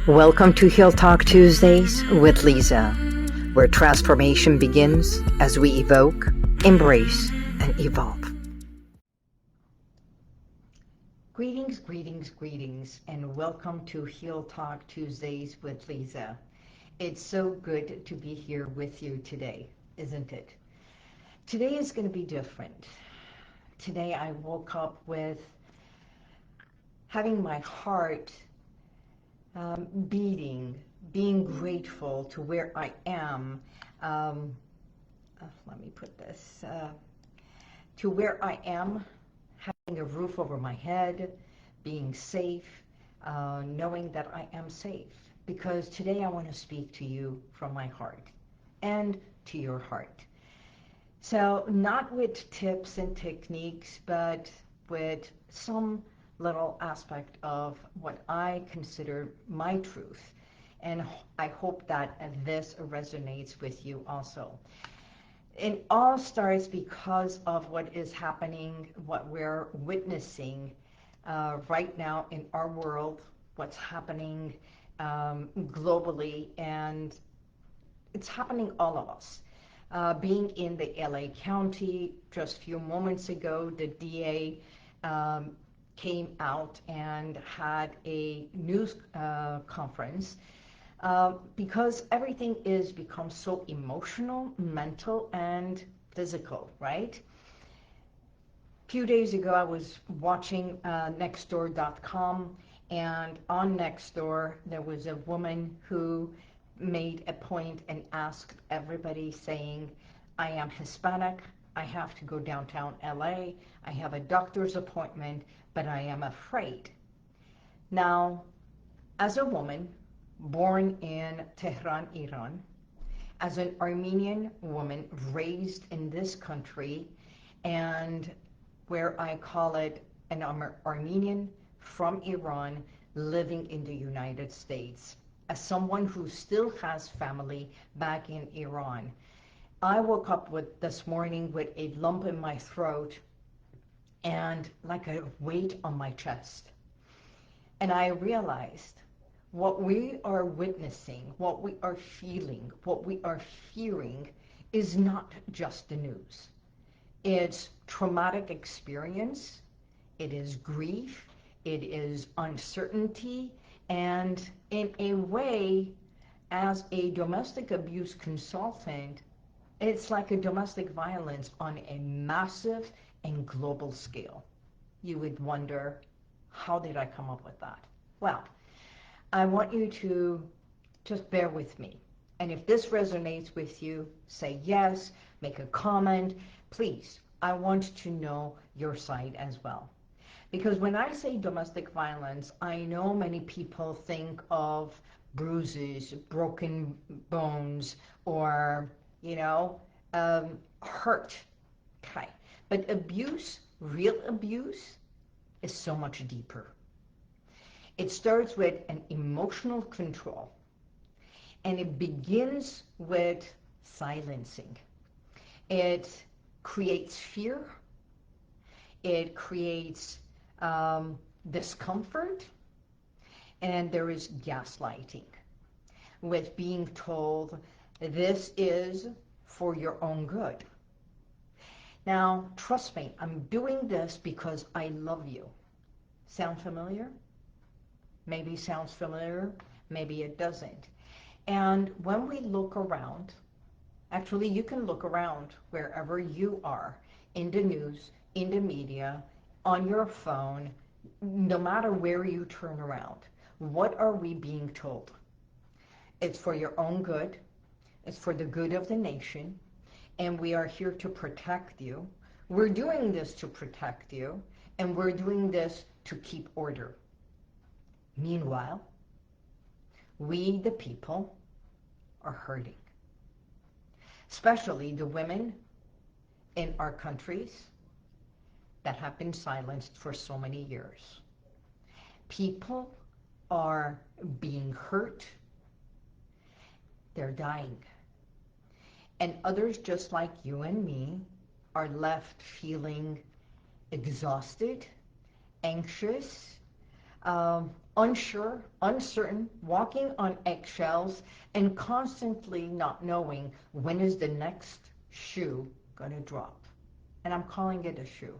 Welcome to Heal Talk Tuesdays with Liza, where transformation begins as we evoke, embrace, and evolve. Greetings, and welcome to Heal Talk Tuesdays with Liza. It's so good to be here with you today, isn't it? Today is going to be different. Today I woke up with having my heart beating, being grateful to where I am. Let me put this, to where I am, having a roof over my head, being safe, knowing that I am safe. Because today I want to speak to you from my heart and to your heart. So not with tips and techniques, but with some little aspect of what I consider my truth. And I hope that this resonates with you also. It all starts because of what is happening, what we're witnessing right now in our world, what's happening globally, and it's happening all of us. Being in the LA County, just a few moments ago, the DA came out and had a news conference because everything is become so emotional, mental, and physical, right? A few days ago, I was watching Nextdoor.com, and on Nextdoor, there was a woman who made a point and asked everybody saying, I am Hispanic, I have to go downtown LA, I have a doctor's appointment, but I am afraid. Now, as a woman born in Tehran, Iran, as an Armenian woman raised in this country, and where I call it an Armenian from Iran living in the United States, as someone who still has family back in Iran, I woke up this morning with a lump in my throat and like a weight on my chest. And I realized what we are witnessing, what we are feeling, what we are fearing is not just the news. It's traumatic experience, it is grief, it is uncertainty, and in a way, as a domestic abuse consultant, it's like a domestic violence on a massive and global scale. You would wonder, how did I come up with that? Well, I want you to just bear with me. And if this resonates with you, say yes, make a comment. Please, I want to know your side as well. Because when I say domestic violence, I know many people think of bruises, broken bones, or, hurt. Okay. But abuse, real abuse, is so much deeper. It starts with an emotional control, and it begins with silencing. It creates fear. It creates discomfort, and there is gaslighting, with being told this is for your own good. Now, trust me, I'm doing this because I love you. Sound familiar? Maybe sounds familiar, maybe it doesn't. And when we look around, actually you can look around wherever you are, in the news, in the media, on your phone, no matter where you turn around. What are we being told? It's for your own good. It's for the good of the nation. And we are here to protect you. We're doing this to protect you. And we're doing this to keep order. Meanwhile, we, the people, are hurting. Especially the women in our countries that have been silenced for so many years. People are being hurt. They're dying. And others, just like you and me, are left feeling exhausted, anxious, unsure, uncertain, walking on eggshells, and constantly not knowing when is the next shoe going to drop. And I'm calling it a shoe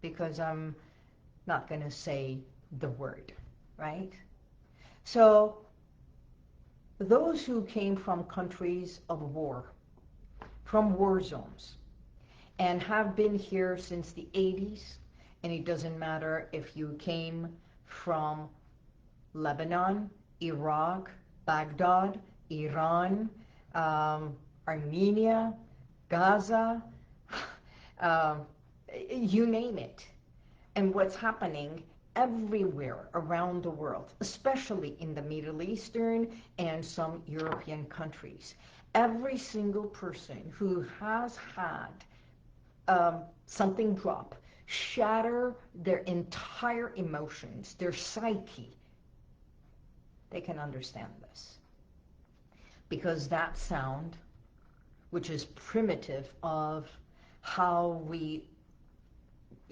because I'm not going to say the word, right? So those who came from countries of war, from war zones, and have been here since the 80s, and it doesn't matter if you came from Lebanon, Iraq, Baghdad, Iran, Armenia, Gaza, uh, you name it. And what's happening everywhere around the world, especially in the Middle Eastern and some European countries. Every single person who has had something drop, shatter their entire emotions, their psyche, they can understand this. Because that sound, which is primitive of how we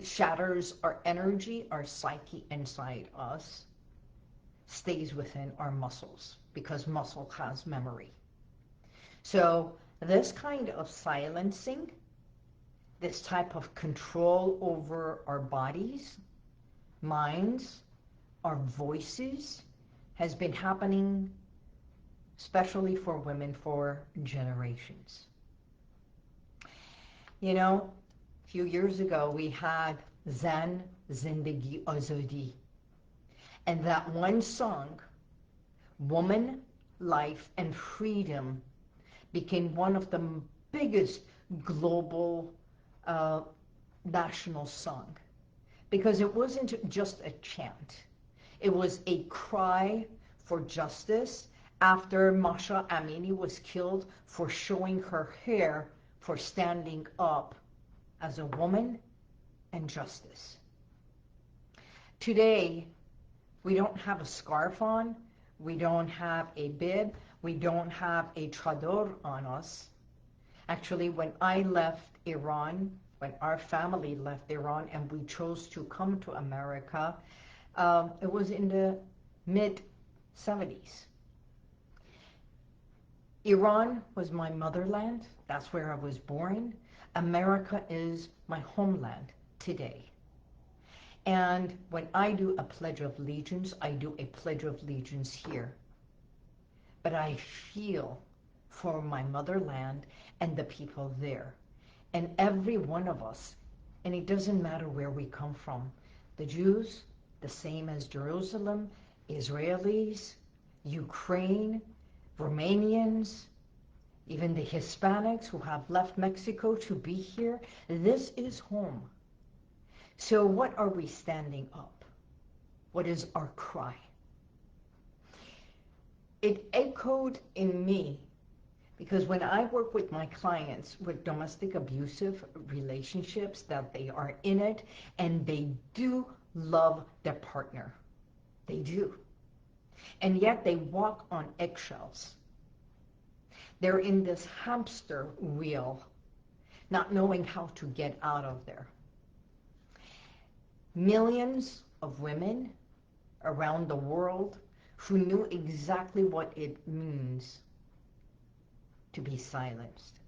shatters our energy, our psyche inside us, stays within our muscles, because muscle has memory. So this kind of silencing, this type of control over our bodies, minds, our voices, has been happening, especially for women, for generations. You know, a few years ago, we had Zan Zindagi Azadi. And that one song, Woman, Life, and Freedom, became one of the biggest global national song. Because it wasn't just a chant. It was a cry for justice after Masha Amini was killed for showing her hair, for standing up as a woman, and justice. Today, we don't have a scarf on, we don't have a bib, we don't have a chador on us. Actually, when I left Iran, when our family left Iran and we chose to come to America, it was in the mid-70s. Iran was my motherland. That's where I was born. America is my homeland today. And when I do a Pledge of Allegiance, I do a Pledge of Allegiance here. But I feel for my motherland and the people there. And every one of us, and it doesn't matter where we come from, the Jews, the same as Jerusalem, Israelis, Ukraine, Romanians, even the Hispanics who have left Mexico to be here, this is home. So what are we standing up? What is our cry? It echoed in me because when I work with my clients with domestic abusive relationships, that they are in it and they do love their partner. They do. And yet they walk on eggshells. They're in this hamster wheel, not knowing how to get out of there. Millions of women around the world who knew exactly what it means to be silenced.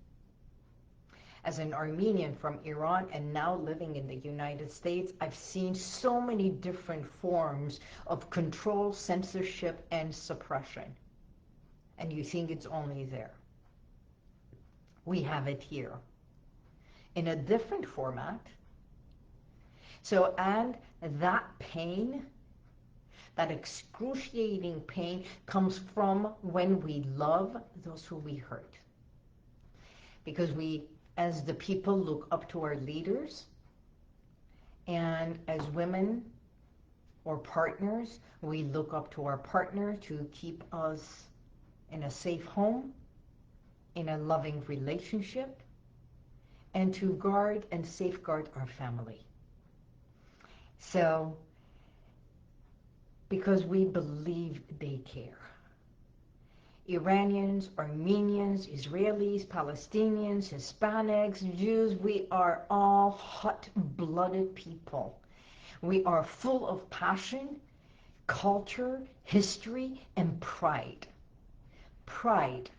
As an Armenian from Iran and now living in the United States, I've seen so many different forms of control, censorship, and suppression. And you think it's only there. We have it here in a different format. So, and that pain, that excruciating pain, comes from when we love those who we hurt. Because we, as the people, look up to our leaders, and as women or partners, we look up to our partner to keep us in a safe home, in a loving relationship, and to guard and safeguard our family. So, because we believe they care. Iranians, Armenians, Israelis, Palestinians, Hispanics, Jews, we are all hot-blooded people. We are full of passion culture, history, and pride. Pride.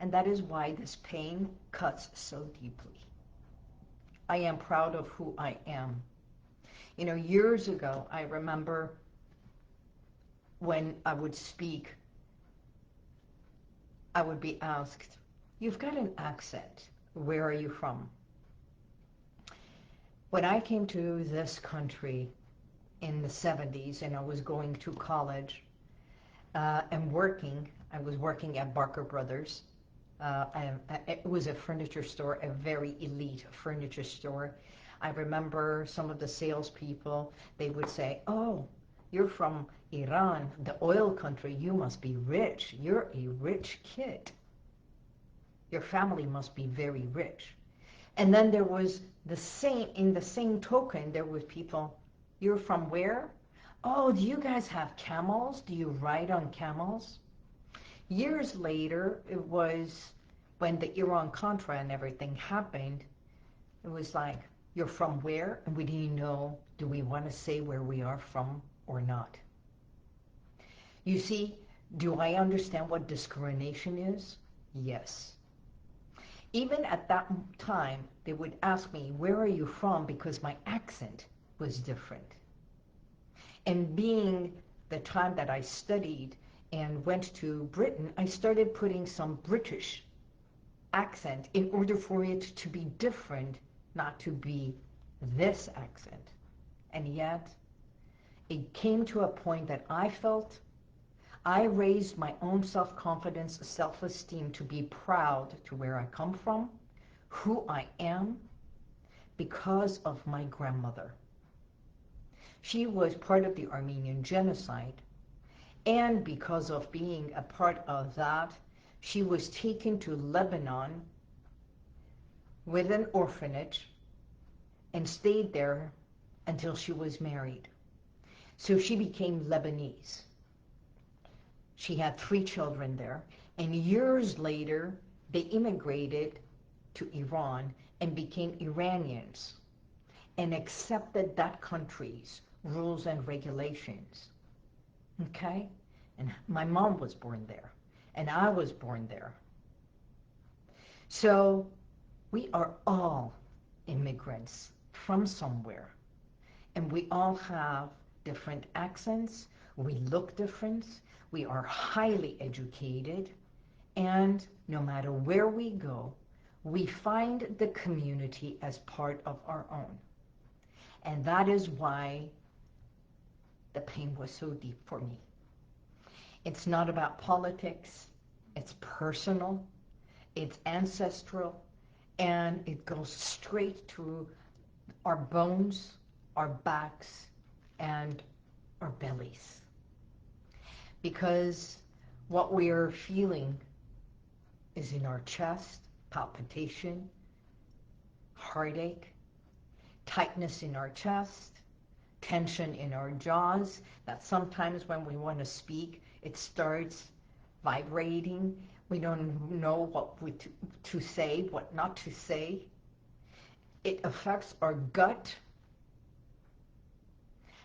And that is why this pain cuts so deeply. I am proud of who I am. You know, years ago, I remember when I would speak, I would be asked, "You've got an accent. Where are you from?" When I came to this country in the 70s and I was going to college and working, I was working at Barker Brothers. It was a furniture store, a very elite furniture store. I remember some of the salespeople, they would say, "Oh, you're from Iran, the oil country. You must be rich. You're a rich kid. Your family must be very rich." And then there was in the same token, there was people, "You're from where? Oh, do you guys have camels? Do you ride on camels?" Years later, it was when the Iran-Contra and everything happened, it was like, "You're from where?" And we didn't know, do we want to say where we are from or not? You see, do I understand what discrimination is? Yes. Even at that time, they would ask me, "Where are you from?" because my accent was different. And being the time that I studied and went to Britain, I started putting some British accent in order for it to be different, not to be this accent. And yet, it came to a point that I felt I raised my own self-confidence, self-esteem to be proud to where I come from, who I am, because of my grandmother. She was part of the Armenian genocide, and because of being a part of that, she was taken to Lebanon with an orphanage and stayed there until she was married. So she became Lebanese. She had 3 children there, and years later, they immigrated to Iran and became Iranians and accepted that country's rules and regulations. Okay? And my mom was born there, and I was born there. So we are all immigrants from somewhere, and we all have different accents, we look different, we are highly educated, and no matter where we go, we find the community as part of our own. And that is why the pain was so deep for me. It's not about politics, it's personal, it's ancestral, and it goes straight to our bones, our backs, and our bellies. Because what we are feeling is in our chest, palpitation, heartache, tightness in our chest, tension in our jaws, that sometimes when we want to speak, it starts vibrating. We don't know what to say, what not to say. It affects our gut,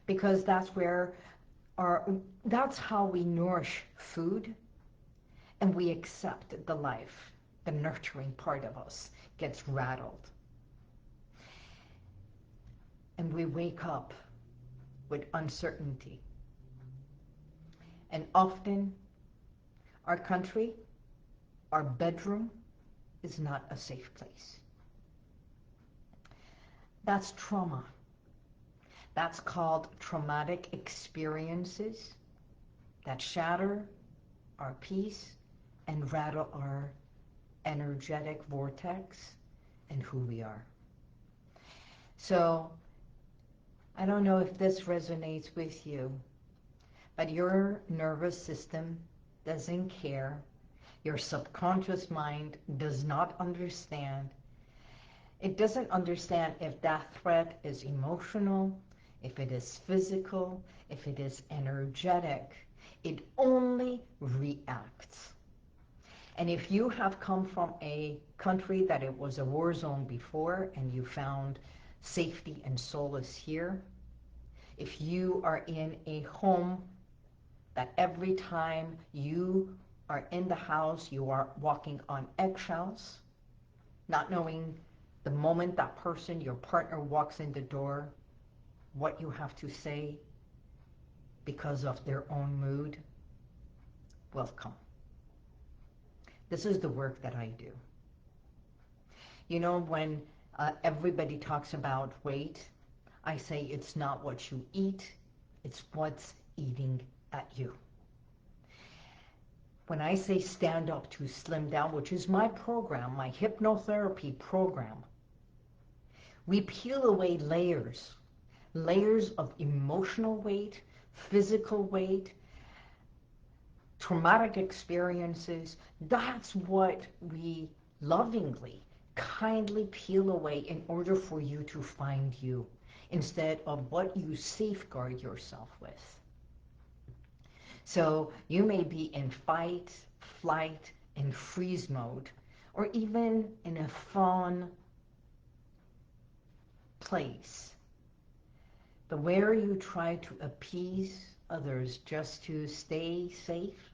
because that's how we nourish food, and we accept the life. The nurturing part of us gets rattled. And we wake up with uncertainty. And often, our country, our bedroom, is not a safe place. That's trauma. That's called traumatic experiences that shatter our peace and rattle our energetic vortex and who we are. So, I don't know if this resonates with you, but your nervous system doesn't care. Your subconscious mind does not understand. It doesn't understand if that threat is emotional, if it is physical, if it is energetic. It only reacts. And if you have come from a country that it was a war zone before and you found safety and solace here, If you are in a home that every time you are in the house, you are walking on eggshells, not knowing the moment that person, your partner, walks in the door, what you have to say because of their own mood, welcome. This is the work that I do. You know, when everybody talks about weight, I say it's not what you eat, it's what's eating at you. When I say stand up to slim down, which is my program, my hypnotherapy program, we peel away layers, layers of emotional weight, physical weight, traumatic experiences. That's what we lovingly, kindly peel away in order for you to find you, instead of what you safeguard yourself with. So you may be in fight, flight, and freeze mode, or even in a fun place. But where you try to appease others just to stay safe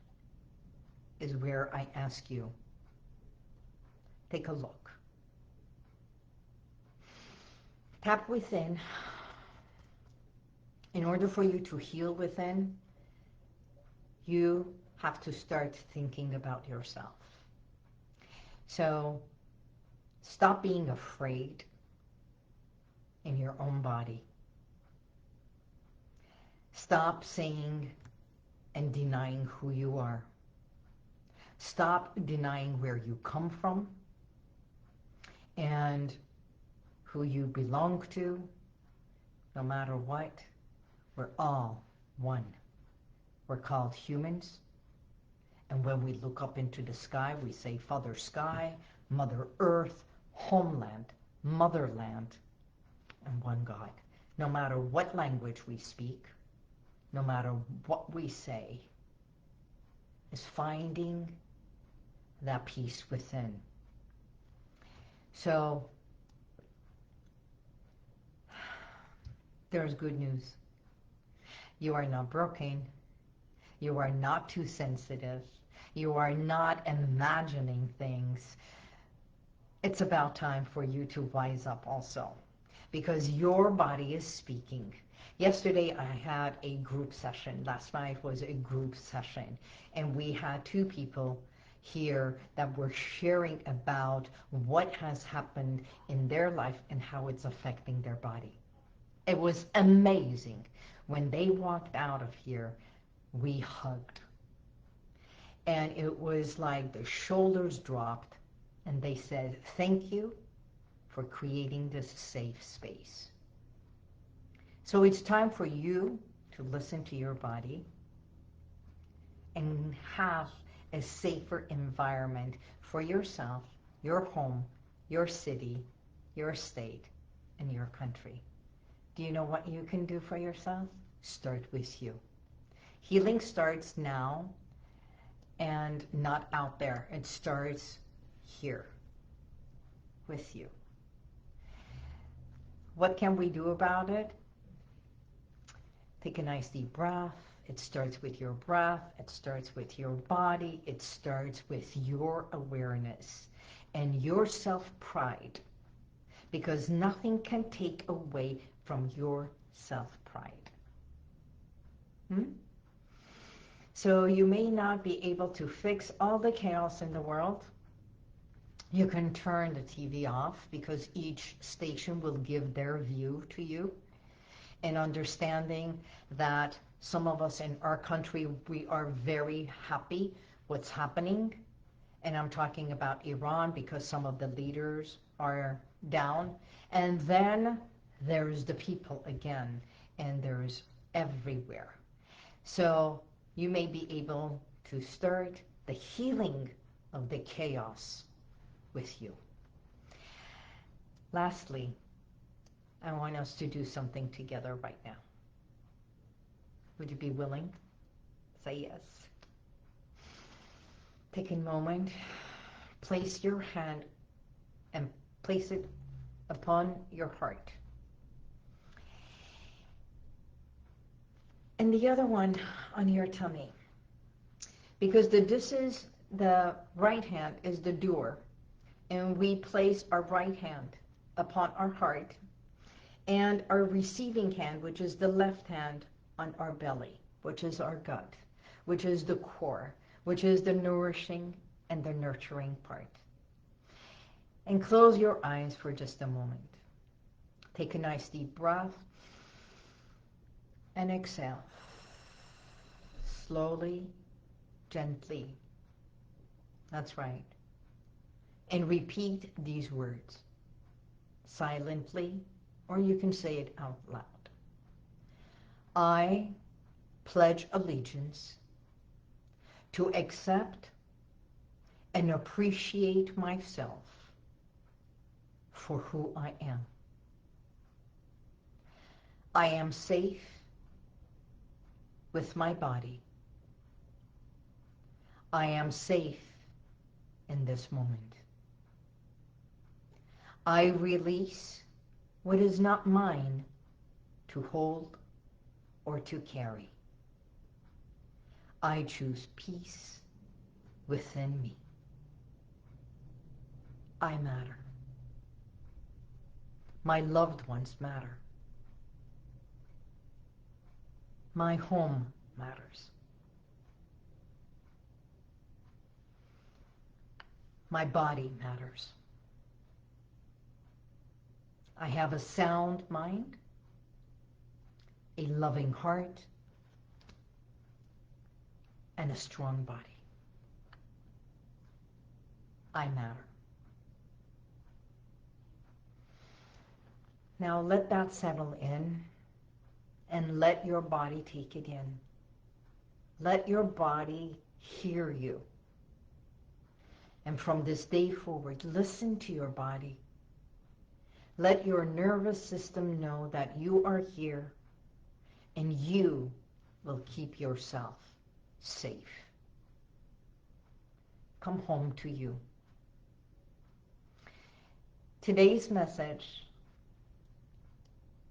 is where I ask you, take a look. Tap within. In order for you to heal within, you have to start thinking about yourself. So stop being afraid in your own body. Stop saying and denying who you are. Stop denying where you come from and who you belong to. No matter what, we're all one. We're called humans. And when we look up into the sky, we say Father Sky, Mother Earth, Homeland, Motherland, and one God. No matter what language we speak, no matter what we say, is finding that peace within. So, there's good news. You are not broken. You are not too sensitive. You are not imagining things. It's about time for you to wise up also, because your body is speaking. Yesterday I had a group session. Last night was a group session. And we had 2 people here that were sharing about what has happened in their life and how it's affecting their body. It was amazing. When they walked out of here, we hugged. And it was like the shoulders dropped and they said, thank you for creating this safe space. So it's time for you to listen to your body and have a safer environment for yourself, your home, your city, your state, and your country. Do you know what you can do for yourself? Start with you. Healing starts now and not out there. It starts here with you. What can we do about it? Take a nice deep breath. It starts with your breath. It starts with your body. It starts with your awareness and your self-pride, because nothing can take away from your self-pride. So you may not be able to fix all the chaos in the world. You can turn the TV off, because each station will give their view to you. And understanding that some of us in our country, we are very happy what's happening. And I'm talking about Iran, because some of the leaders are down. And then there's the people again, and there's everywhere. So you may be able to start the healing of the chaos with you. Lastly, I want us to do something together right now. Would you be willing? Say yes. Take a moment, place your hand and place it upon your heart. and the other one on your tummy. Because the right hand is the doer, and we place our right hand upon our heart, and our receiving hand, which is the left hand, on our belly, which is our gut, which is the core, which is the nourishing and the nurturing part. And close your eyes for just a moment. Take a nice deep breath and exhale. Slowly, gently. That's right. And repeat these words silently, or you can say it out loud. I pledge allegiance to accept and appreciate myself for who I am. I am safe with my body. I am safe in this moment. I release what is not mine to hold or to carry. I choose peace within me. I matter. My loved ones matter. My home matters. My body matters. I have a sound mind, a loving heart, and a strong body. I matter. Now let that settle in, and let your body take it in. Let your body hear you. And from this day forward, listen to your body. Let your nervous system know that you are here and you will keep yourself safe. Come home to you. Today's message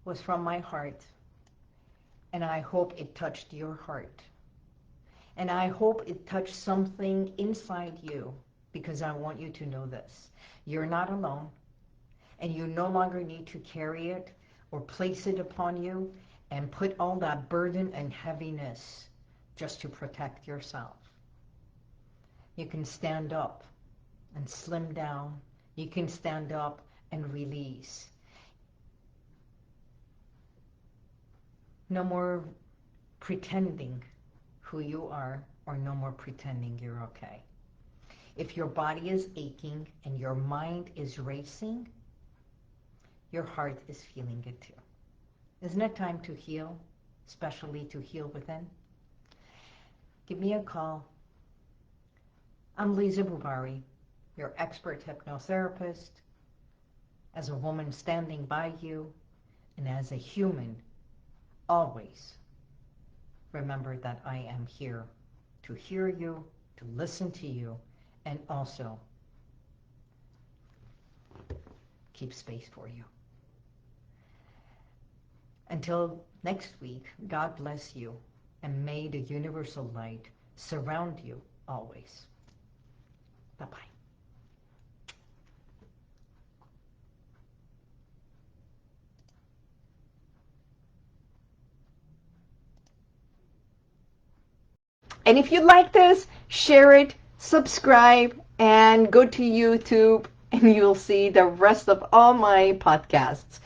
was from my heart, and I hope it touched your heart. And I hope it touched something inside you, because I want you to know this. You're not alone, and you no longer need to carry it or place it upon you and put all that burden and heaviness just to protect yourself. You can stand up and slim down. You can stand up and release. No more pretending who you are, or no more pretending you're okay. If your body is aching and your mind is racing, your heart is feeling it too. Isn't it time to heal, especially to heal within? Give me a call. I'm Liza Boubari, your expert hypnotherapist, as a woman standing by you, and as a human, always remember that I am here to hear you, to listen to you, and also keep space for you. Until next week, God bless you, and may the universal light surround you always. Bye-bye. And if you like this, share it, subscribe, and go to YouTube, and you'll see the rest of all my podcasts.